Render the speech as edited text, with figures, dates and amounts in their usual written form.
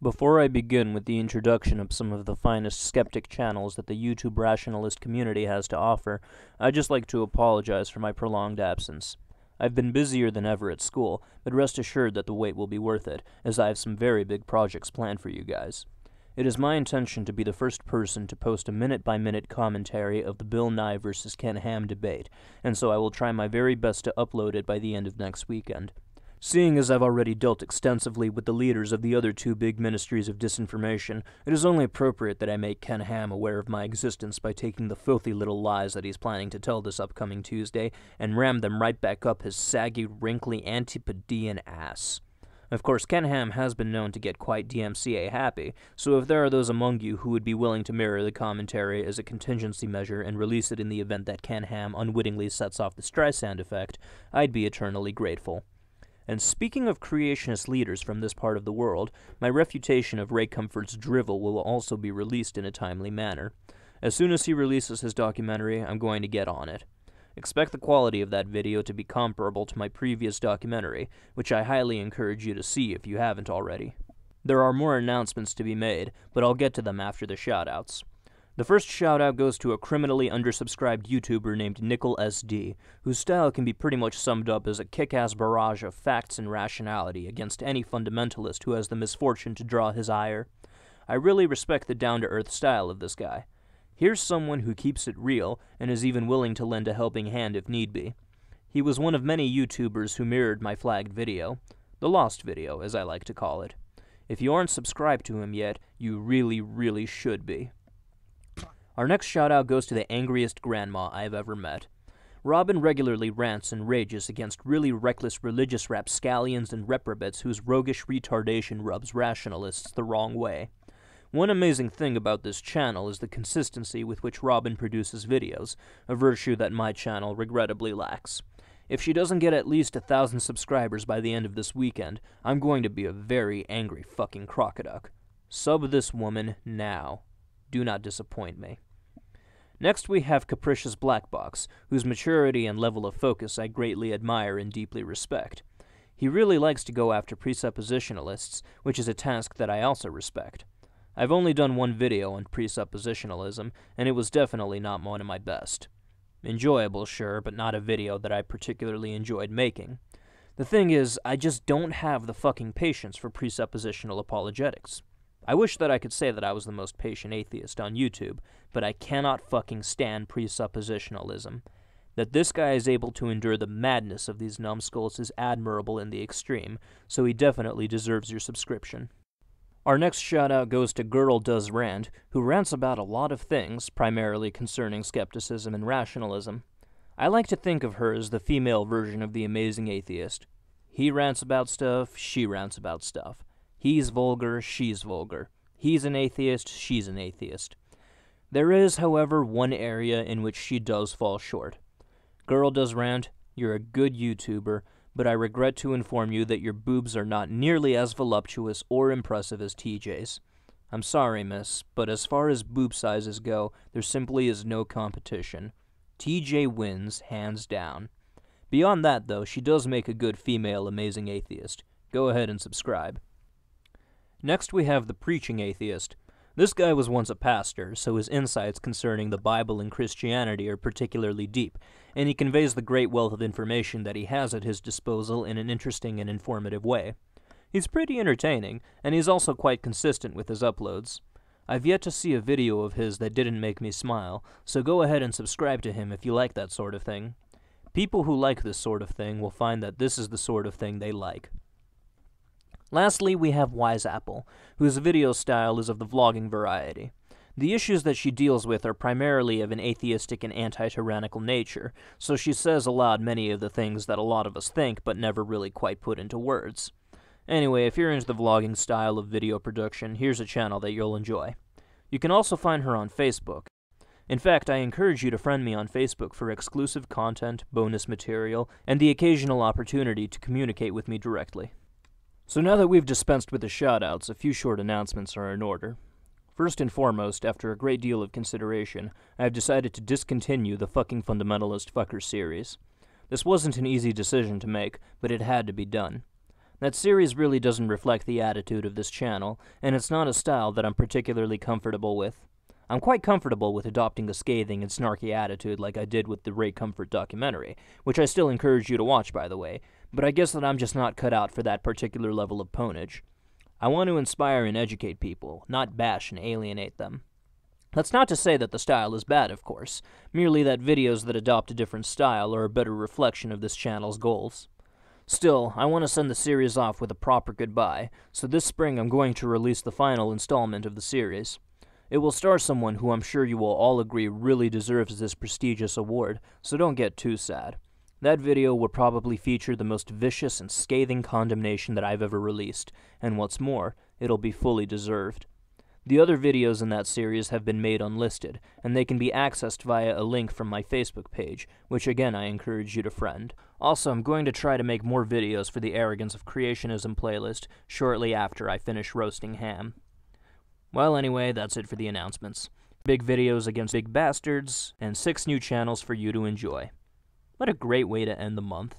Before I begin with the introduction of some of the finest skeptic channels that the YouTube rationalist community has to offer, I'd just like to apologize for my prolonged absence. I've been busier than ever at school, but rest assured that the wait will be worth it, as I have some very big projects planned for you guys. It is my intention to be the first person to post a minute-by-minute commentary of the Bill Nye vs. Ken Ham debate, and so I will try my very best to upload it by the end of next weekend. Seeing as I've already dealt extensively with the leaders of the other two big ministries of disinformation, it is only appropriate that I make Ken Ham aware of my existence by taking the filthy little lies that he's planning to tell this upcoming Tuesday and ram them right back up his saggy, wrinkly, Antipodean ass. Of course, Ken Ham has been known to get quite DMCA happy, so if there are those among you who would be willing to mirror the commentary as a contingency measure and release it in the event that Ken Ham unwittingly sets off the Streisand effect, I'd be eternally grateful. And speaking of creationist leaders from this part of the world, my refutation of Ray Comfort's drivel will also be released in a timely manner. As soon as he releases his documentary, I'm going to get on it. Expect the quality of that video to be comparable to my previous documentary, which I highly encourage you to see if you haven't already. There are more announcements to be made, but I'll get to them after the shoutouts. The first shoutout goes to a criminally undersubscribed YouTuber named Nickel SD, whose style can be pretty much summed up as a kick-ass barrage of facts and rationality against any fundamentalist who has the misfortune to draw his ire. I really respect the down-to-earth style of this guy. Here's someone who keeps it real and is even willing to lend a helping hand if need be. He was one of many YouTubers who mirrored my flagged video, the lost video, as I like to call it. If you aren't subscribed to him yet, you really should be. Our next shout-out goes to the angriest grandma I've ever met. Robin regularly rants and rages against really reckless religious rapscallions and reprobates whose roguish retardation rubs rationalists the wrong way. One amazing thing about this channel is the consistency with which Robin produces videos, a virtue that my channel regrettably lacks. If she doesn't get at least 1,000 subscribers by the end of this weekend, I'm going to be a very angry fucking crocoduck. Sub this woman now. Do not disappoint me. Next we have Capricious Blackbox, whose maturity and level of focus I greatly admire and deeply respect. He really likes to go after presuppositionalists, which is a task that I also respect. I've only done one video on presuppositionalism, and it was definitely not one of my best. Enjoyable, sure, but not a video that I particularly enjoyed making. The thing is, I just don't have the fucking patience for presuppositional apologetics. I wish that I could say that I was the most patient atheist on YouTube, but I cannot fucking stand presuppositionalism. That this guy is able to endure the madness of these numbskulls is admirable in the extreme, so he definitely deserves your subscription. Our next shout-out goes to Girl Does Rant, who rants about a lot of things, primarily concerning skepticism and rationalism. I like to think of her as the female version of the amazing atheist. He rants about stuff, she rants about stuff. He's vulgar, she's vulgar. He's an atheist, she's an atheist. There is, however, one area in which she does fall short. Girl Does Rant, you're a good YouTuber, but I regret to inform you that your boobs are not nearly as voluptuous or impressive as TJ's. I'm sorry, miss, but as far as boob sizes go, there simply is no competition. TJ wins, hands down. Beyond that, though, she does make a good female amazing atheist. Go ahead and subscribe. Next we have the Preaching Atheist. This guy was once a pastor, so his insights concerning the Bible and Christianity are particularly deep, and he conveys the great wealth of information that he has at his disposal in an interesting and informative way. He's pretty entertaining, and he's also quite consistent with his uploads. I've yet to see a video of his that didn't make me smile, so go ahead and subscribe to him if you like that sort of thing. People who like this sort of thing will find that this is the sort of thing they like. Lastly, we have Wise Apple, whose video style is of the vlogging variety. The issues that she deals with are primarily of an atheistic and anti-tyrannical nature, so she says aloud many of the things that a lot of us think but never really quite put into words. Anyway, if you're into the vlogging style of video production, here's a channel that you'll enjoy. You can also find her on Facebook. In fact, I encourage you to friend me on Facebook for exclusive content, bonus material, and the occasional opportunity to communicate with me directly. So now that we've dispensed with the shoutouts, a few short announcements are in order. First and foremost, after a great deal of consideration, I have decided to discontinue the Fucking Fundamentalist Fucker series. This wasn't an easy decision to make, but it had to be done. That series really doesn't reflect the attitude of this channel, and it's not a style that I'm particularly comfortable with. I'm quite comfortable with adopting a scathing and snarky attitude like I did with the Ray Comfort documentary, which I still encourage you to watch, by the way, but I guess that I'm just not cut out for that particular level of ponage. I want to inspire and educate people, not bash and alienate them. That's not to say that the style is bad, of course, merely that videos that adopt a different style are a better reflection of this channel's goals. Still, I want to send the series off with a proper goodbye, so this spring I'm going to release the final installment of the series. It will star someone who I'm sure you will all agree really deserves this prestigious award, so don't get too sad. That video will probably feature the most vicious and scathing condemnation that I've ever released, and what's more, it'll be fully deserved. The other videos in that series have been made unlisted, and they can be accessed via a link from my Facebook page, which again I encourage you to friend. Also, I'm going to try to make more videos for the Arrogance of Creationism playlist shortly after I finish roasting ham. Well, anyway, that's it for the announcements. Big videos against big bastards, and 6 new channels for you to enjoy. What a great way to end the month.